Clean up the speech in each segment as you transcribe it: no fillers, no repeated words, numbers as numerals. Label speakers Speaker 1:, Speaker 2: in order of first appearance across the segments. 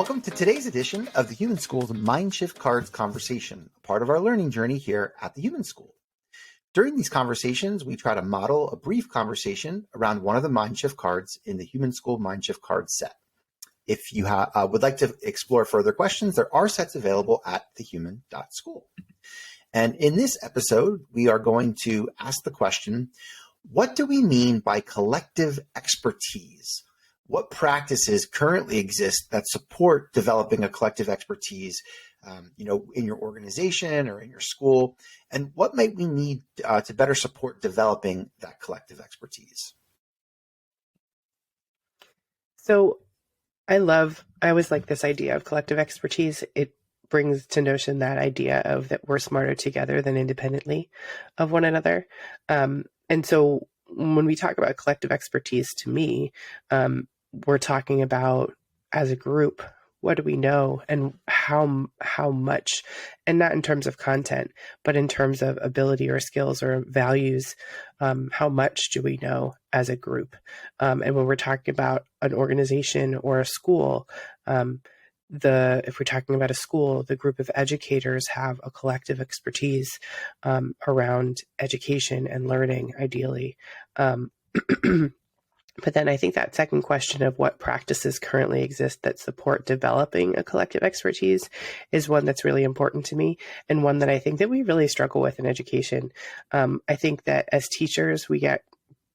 Speaker 1: Welcome to today's edition of the Human School's Mindshift Cards Conversation, a part of our learning journey here at the Human School. During these conversations, we try to model a brief conversation around one of the Mindshift cards in the Human School Mindshift Cards set. If you would like to explore further questions, there are sets available at thehuman.school. And in this episode, we are going to ask the question, what do we mean by collective expertise? What practices currently exist that support developing a collective expertise, in your organization or in your school? And what might we need to better support developing that collective expertise?
Speaker 2: So I always like this idea of collective expertise. It brings to notion that idea of that we're smarter together than independently of one another. And so when we talk about collective expertise, to me, we're talking about as a group, what do we know and how much, and not in terms of content, but in terms of ability or skills or values, how much do we know as a group? And when we're talking about an organization or a school, if we're talking about a school, the group of educators have a collective expertise around education and learning, ideally. But then I think that second question of what practices currently exist that support developing a collective expertise is one that's really important to me, and one that I think that we really struggle with in education. I think that as teachers, we get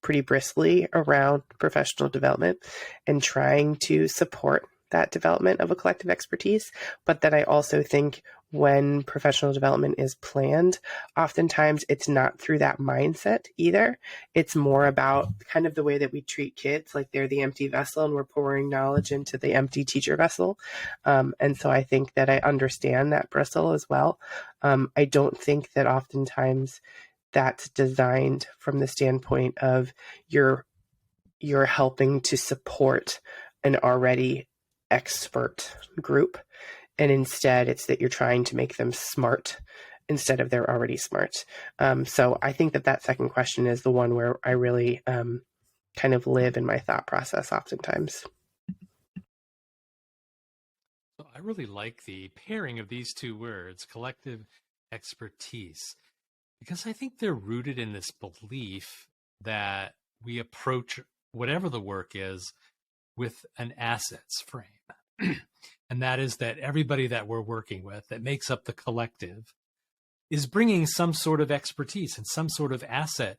Speaker 2: pretty bristly around professional development and trying to support that development of a collective expertise. But then I also think when professional development is planned, oftentimes it's not through that mindset either. It's more about kind of the way that we treat kids, like they're the empty vessel and we're pouring knowledge into the empty teacher vessel. And so I think that I understand that bristle as well. I don't think that oftentimes that's designed from the standpoint of you're helping to support an already expert group, and instead it's that you're trying to make them smart instead of they're already smart. So I think that second question is the one where I really kind of live in my thought process oftentimes.
Speaker 3: So I really like the pairing of these two words, collective expertise, because I think they're rooted in this belief that we approach whatever the work is with an assets frame. And that is that everybody that we're working with that makes up the collective is bringing some sort of expertise and some sort of asset,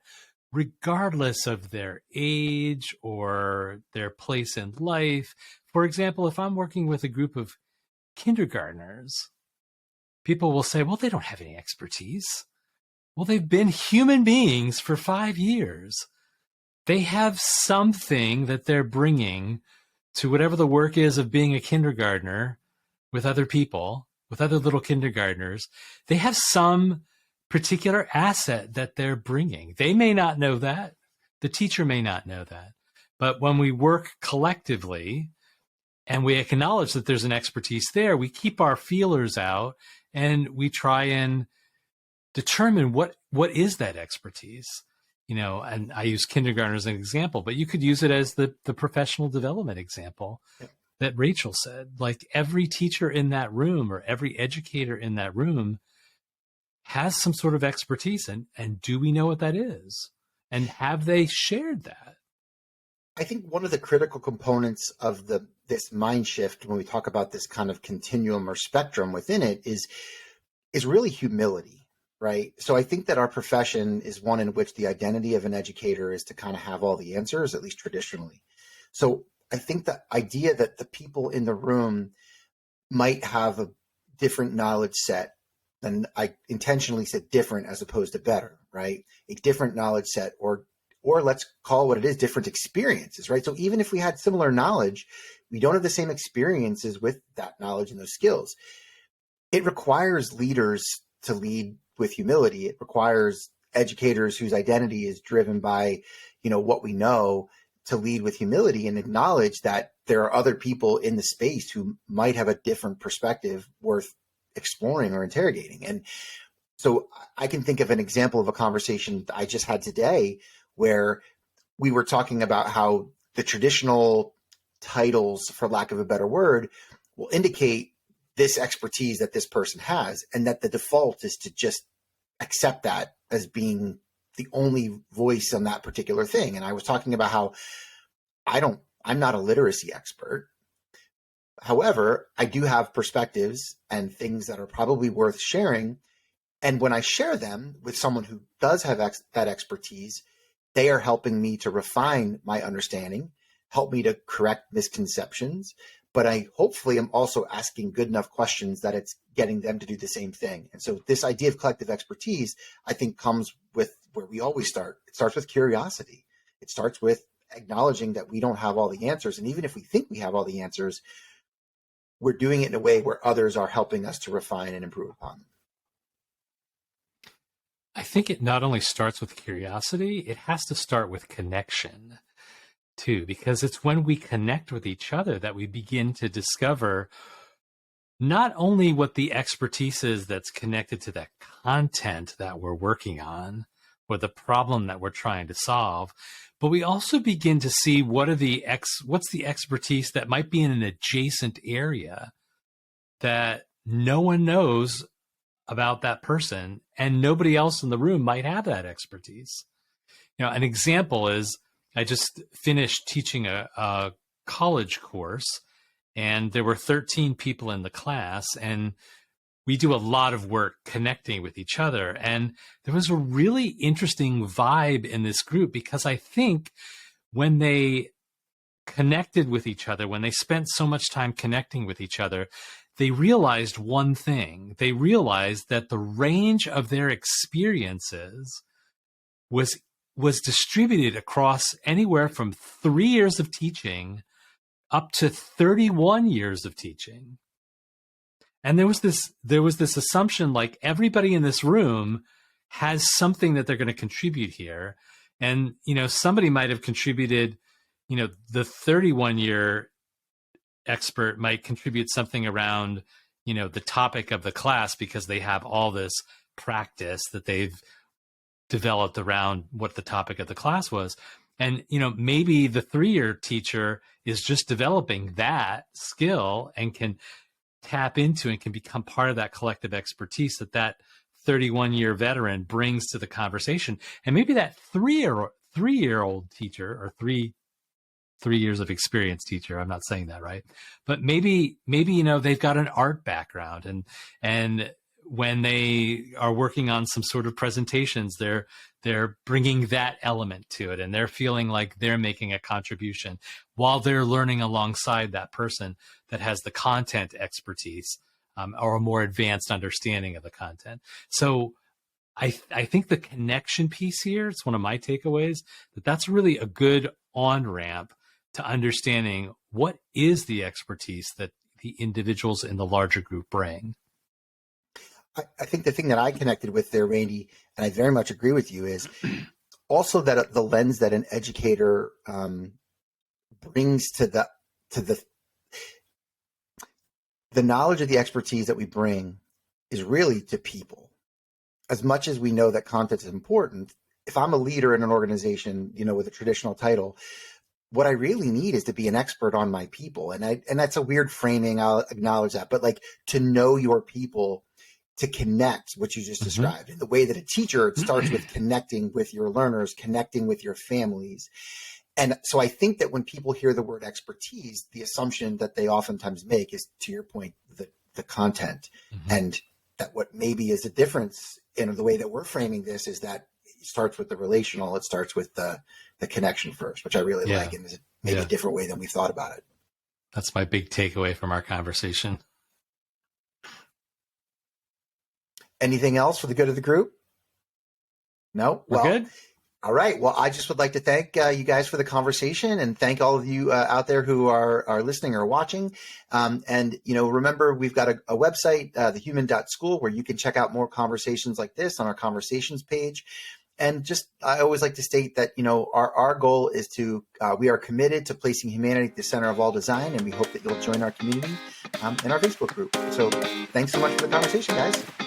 Speaker 3: regardless of their age or their place in life. For example, if I'm working with a group of kindergartners, people will say, well, they don't have any expertise. Well, they've been human beings for 5 years. They have something that they're bringing to whatever the work is of being a kindergartner with other people, with other little kindergartners. They have some particular asset that they're bringing. They may not know that. The teacher may not know that. But when we work collectively and we acknowledge that there's an expertise there, we keep our feelers out and we try and determine what is that expertise. And I use kindergarten as an example, but you could use it as the professional development example that Rachel said. Like every teacher in that room or every educator in that room has some sort of expertise. And do we know what that is? And have they shared that?
Speaker 1: I think one of the critical components of this mind shift, when we talk about this kind of continuum or spectrum within it, is really humility. Right. So I think that our profession is one in which the identity of an educator is to kind of have all the answers, at least traditionally. So I think the idea that the people in the room might have a different knowledge set, and I intentionally said different as opposed to better, right? A different knowledge set, or let's call what it is, different experiences, right? So even if we had similar knowledge, we don't have the same experiences with that knowledge and those skills. It requires leaders to lead with humility. It requires educators whose identity is driven by, what we know, to lead with humility and acknowledge that there are other people in the space who might have a different perspective worth exploring or interrogating. And so I can think of an example of a conversation I just had today where we were talking about how the traditional titles, for lack of a better word, will indicate this expertise that this person has, and that the default is to just accept that as being the only voice on that particular thing. And I was talking about how I'm not a literacy expert. However, I do have perspectives and things that are probably worth sharing. And when I share them with someone who does have that expertise, they are helping me to refine my understanding, help me to correct misconceptions. But I hopefully am also asking good enough questions that it's getting them to do the same thing. And so this idea of collective expertise, I think, comes with where we always start. It starts with curiosity. It starts with acknowledging that we don't have all the answers. And even if we think we have all the answers, we're doing it in a way where others are helping us to refine and improve upon them.
Speaker 3: I think it not only starts with curiosity, it has to start with connection too, because it's when we connect with each other that we begin to discover not only what the expertise is that's connected to the content that we're working on or the problem that we're trying to solve, but we also begin to see what's the expertise that might be in an adjacent area that no one knows about that person, and nobody else in the room might have that expertise. An example is I just finished teaching a college course, and there were 13 people in the class, and we do a lot of work connecting with each other. And there was a really interesting vibe in this group, because I think when they connected with each other, when they spent so much time connecting with each other, they realized one thing. They realized that the range of their experiences was distributed across anywhere from 3 years of teaching up to 31 years of teaching. And there was this assumption, like, everybody in this room has something that they're going to contribute here. And, somebody might have contributed, the 31-year expert might contribute something around, the topic of the class, because they have all this practice that they've developed around what the topic of the class was. And, maybe the 3-year teacher is just developing that skill and can tap into and can become part of that collective expertise that 31-year veteran brings to the conversation. And maybe that three-year-old teacher, or three years of experience teacher, I'm not saying that right, but maybe they've got an art background, and when they are working on some sort of presentations, they're bringing that element to it, and they're feeling like they're making a contribution while they're learning alongside that person that has the content expertise, or a more advanced understanding of the content. So I think the connection piece here, it's one of my takeaways, that's really a good on-ramp to understanding what is the expertise that the individuals in the larger group bring.
Speaker 1: I think the thing that I connected with there, Randy, and I very much agree with you, is also that the lens that an educator brings to the knowledge of the expertise that we bring is really to people. As much as we know that content is important, if I'm a leader in an organization, with a traditional title, what I really need is to be an expert on my people. And that's a weird framing. I'll acknowledge that. But like, to know your people, to connect, what you just described. In the way that a teacher, it starts with connecting with your learners, connecting with your families. And so I think that when people hear the word expertise, the assumption that they oftentimes make is, to your point, the content. And that what maybe is a difference in the way that we're framing this is that it starts with the relational. It starts with the connection first, which I really like, and is maybe a different way than we thought about it.
Speaker 3: That's my big takeaway from our conversation.
Speaker 1: Anything else for the good of the group? No?
Speaker 3: We're good?
Speaker 1: All right. Well, I just would like to thank you guys for the conversation, and thank all of you out there who are listening or watching. And, remember, we've got a website, thehuman.school, where you can check out more conversations like this on our conversations page. And I always like to state that, our goal is we are committed to placing humanity at the center of all design, and we hope that you'll join our community in our Facebook group. So thanks so much for the conversation, guys.